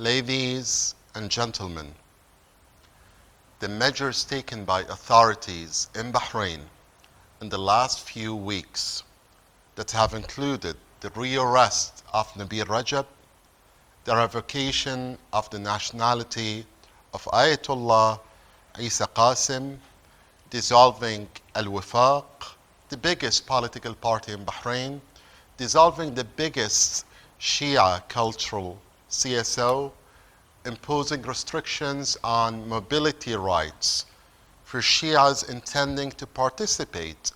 Ladies and gentlemen, the measures taken by authorities in Bahrain in the last few weeks that have included the rearrest of Nabil Rajab, the revocation of the nationality of Ayatollah Isa Qasim, dissolving Al-Wifaq, the biggest political party in Bahrain, dissolving the biggest Shia cultural CSO, imposing restrictions on mobility rights for Shias intending to participate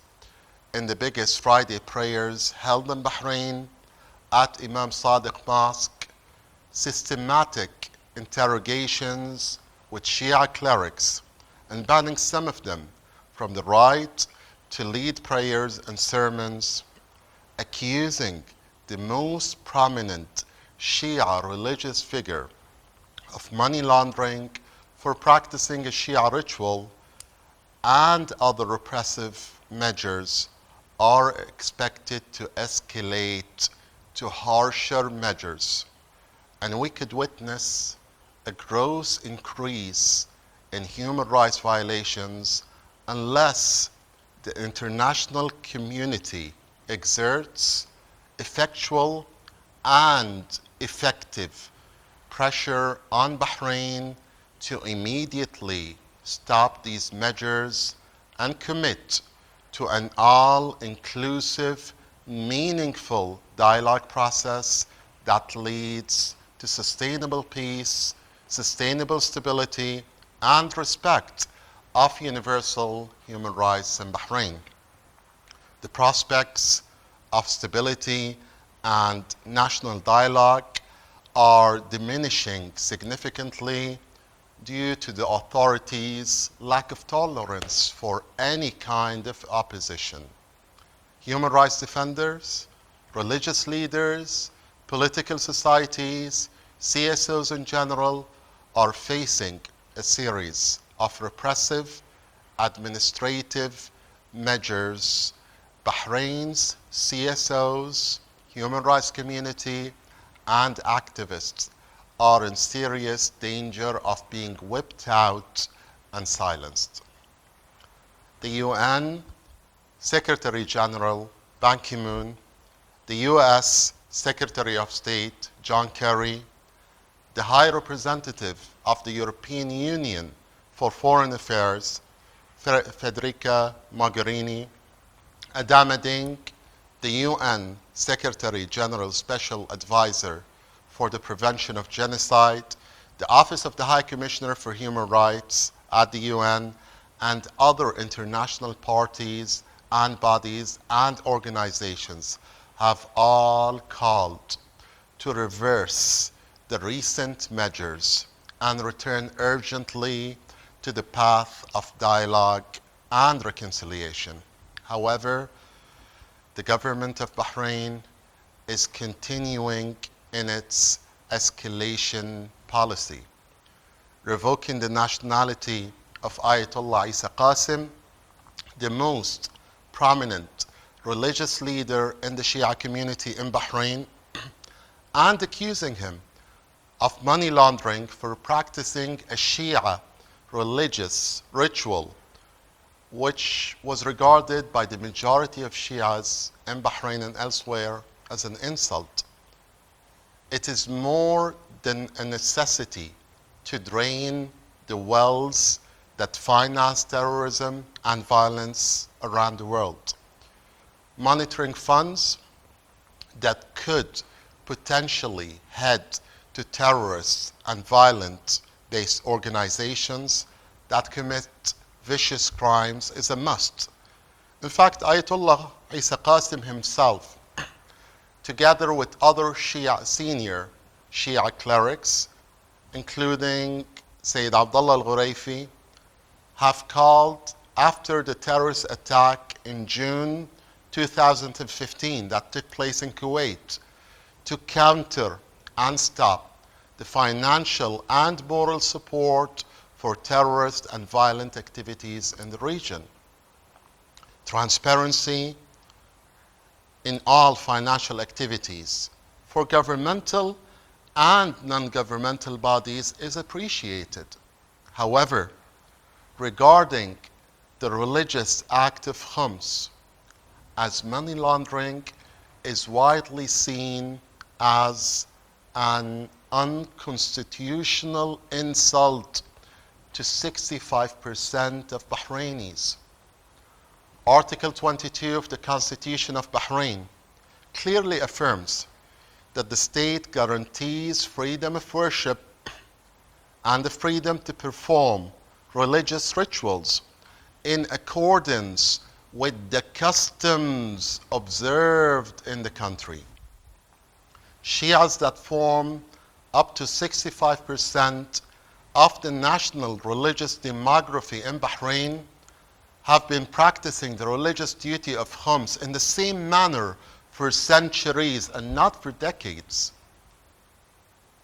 in the biggest Friday prayers held in Bahrain at Imam Sadiq Mosque, systematic interrogations with Shia clerics and banning some of them from the right to lead prayers and sermons, accusing the most prominent Shia religious figure of money laundering for practicing a Shia ritual, and other repressive measures are expected to escalate to harsher measures. And we could witness a gross increase in human rights violations unless the international community exerts effectual and effective pressure on Bahrain to immediately stop these measures and commit to an all-inclusive, meaningful dialogue process that leads to sustainable peace, sustainable stability, and respect of universal human rights in Bahrain. The prospects of stability and national dialogue are diminishing significantly due to the authorities' lack of tolerance for any kind of opposition. Human rights defenders, religious leaders, political societies, CSOs in general are facing a series of repressive administrative measures. Bahrain's CSOs, human rights community, and activists are in serious danger of being whipped out and silenced. The UN Secretary General Ban Ki-moon, the US Secretary of State John Kerry, the High Representative of the European Union for Foreign Affairs Federica Mogherini, Adama Ding, the UN Secretary General Special Advisor for the Prevention of Genocide, the Office of the High Commissioner for Human Rights at the UN, and other international parties and bodies and organizations have all called to reverse the recent measures and return urgently to the path of dialogue and reconciliation. However, the government of Bahrain is continuing in its escalation policy, revoking the nationality of Ayatollah Isa Qasim, the most prominent religious leader in the Shia community in Bahrain, and accusing him of money laundering for practicing a Shia religious ritual, which was regarded by the majority of Shias in Bahrain and elsewhere as an insult. It is more than a necessity to drain the wells that finance terrorism and violence around the world. Monitoring funds that could potentially head to terrorist and violent-based organizations that commit vicious crimes is a must. In fact, Ayatollah Isa Qasim himself, together with other senior Shia clerics, including Sayyid Abdullah al-Ghuraifi, have called after the terrorist attack in June 2015 that took place in Kuwait to counter and stop the financial and moral support for terrorist and violent activities in the region. Transparency in all financial activities for governmental and non-governmental bodies is appreciated. However, regarding the religious act of khums as money laundering is widely seen as an unconstitutional insult to 65% of Bahrainis. Article 22 of the Constitution of Bahrain clearly affirms that the state guarantees freedom of worship and the freedom to perform religious rituals in accordance with the customs observed in the country. Shias that form up to 65% of the national religious demography in Bahrain have been practicing the religious duty of khums in the same manner for centuries and not for decades.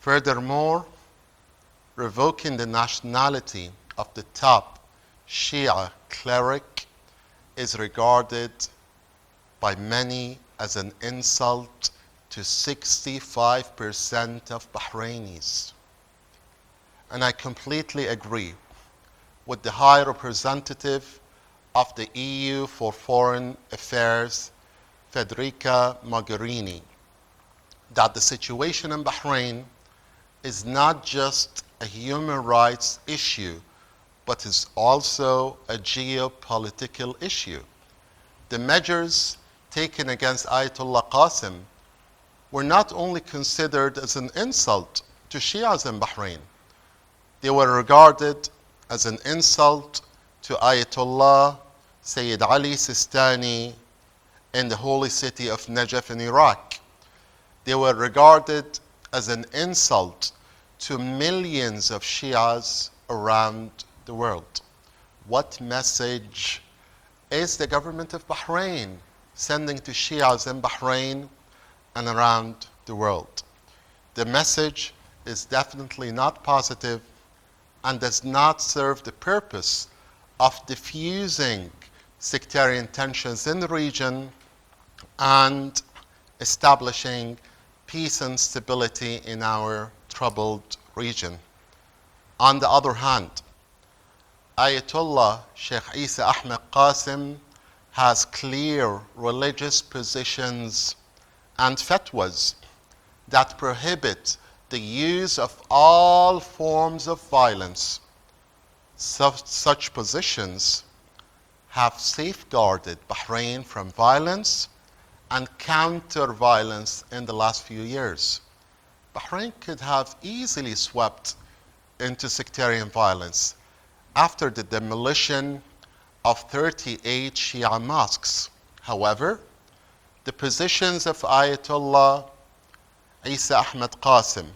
Furthermore, revoking the nationality of the top Shia cleric is regarded by many as an insult to 65% of Bahrainis. And I completely agree with the High Representative of the EU for Foreign Affairs, Federica Mogherini, that the situation in Bahrain is not just a human rights issue, but is also a geopolitical issue. The measures taken against Ayatollah Qasim were not only considered as an insult to Shias in Bahrain, they were regarded as an insult to Ayatollah Sayyid Ali Sistani in the holy city of Najaf in Iraq. They were regarded as an insult to millions of Shias around the world. What message is the government of Bahrain sending to Shias in Bahrain and around the world? The message is definitely not positive and does not serve the purpose of diffusing sectarian tensions in the region and establishing peace and stability in our troubled region. On the other hand, Ayatollah Sheikh Isa Ahmed Qasim has clear religious positions and fatwas that prohibit the use of all forms of violence. Such positions have safeguarded Bahrain from violence and counter-violence in the last few years. Bahrain could have easily swept into sectarian violence after the demolition of 38 Shia mosques. However, the positions of Ayatollah Isa Ahmed Qasim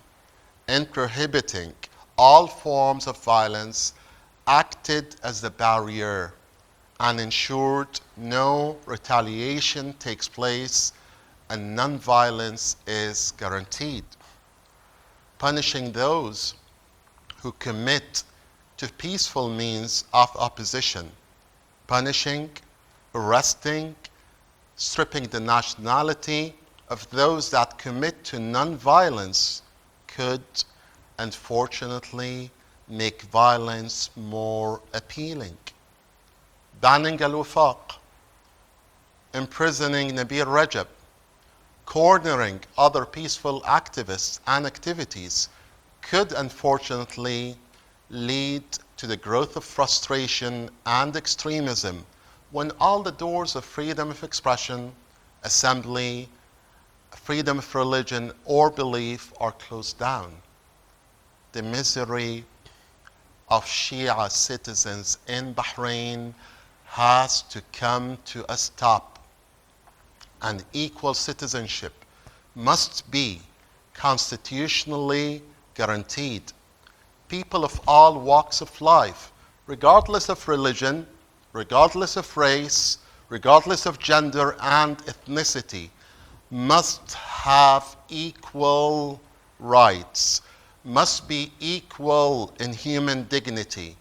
in prohibiting all forms of violence acted as the barrier and ensured no retaliation takes place and non-violence is guaranteed. Punishing those who commit to peaceful means of opposition, punishing, arresting, stripping the nationality of those that commit to non-violence could, unfortunately, make violence more appealing. Banning al-Wafaq, imprisoning Nabil Rajab, cornering other peaceful activists and activities could unfortunately lead to the growth of frustration and extremism when all the doors of freedom of expression, assembly, freedom of religion or belief are closed down. The misery of Shia citizens in Bahrain has to come to a stop, and equal citizenship must be constitutionally guaranteed. People of all walks of life, regardless of religion, regardless of race, regardless of gender and ethnicity, must have equal rights, must be equal in human dignity,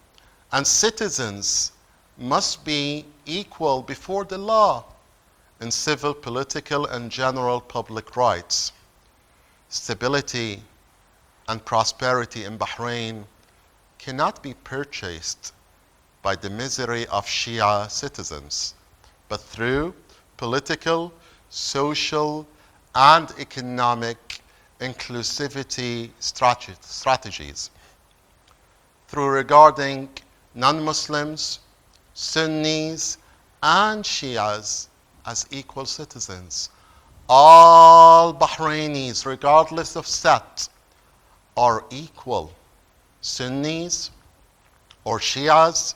and citizens must be equal before the law in civil, political, and general public rights. Stability and prosperity in Bahrain cannot be purchased by the misery of Shia citizens, but through political, social, and economic inclusivity strategies. Through regarding non-Muslims, Sunnis, and Shias as equal citizens. All Bahrainis, regardless of sect, are equal. Sunnis or Shias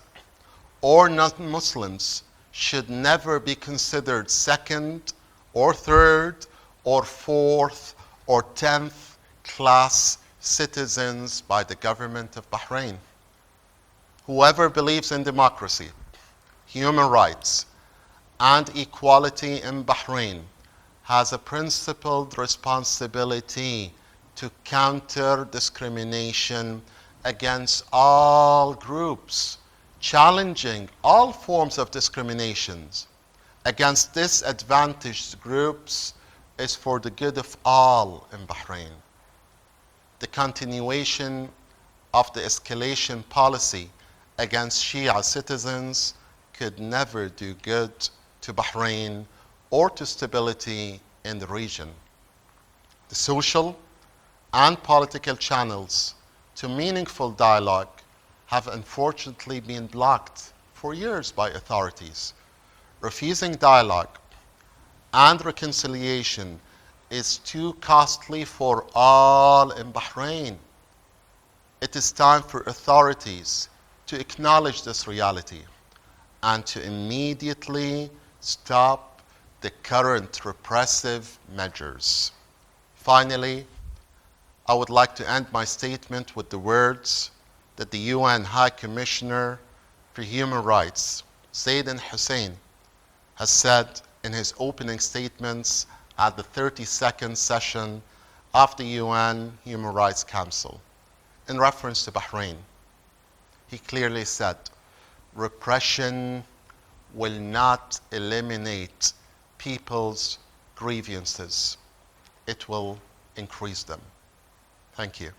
or non-Muslims should never be considered second or third or fourth or 10th class citizens by the government of Bahrain. Whoever believes in democracy, human rights, and equality in Bahrain has a principled responsibility to counter discrimination against all groups, challenging all forms of discriminations against disadvantaged groups is for the good of all in Bahrain. The continuation of the escalation policy against Shia citizens could never do good to Bahrain or to stability in the region. The social and political channels to meaningful dialogue have unfortunately been blocked for years by authorities. Refusing dialogue and reconciliation is too costly for all in Bahrain. It is time for authorities to acknowledge this reality and to immediately stop the current repressive measures. Finally, I would like to end my statement with the words that the UN High Commissioner for Human Rights, Zayed Hussein, has said in his opening statements at the 32nd session of the UN Human Rights Council in reference to Bahrain. He clearly said, repression will not eliminate people's grievances. It will increase them. Thank you.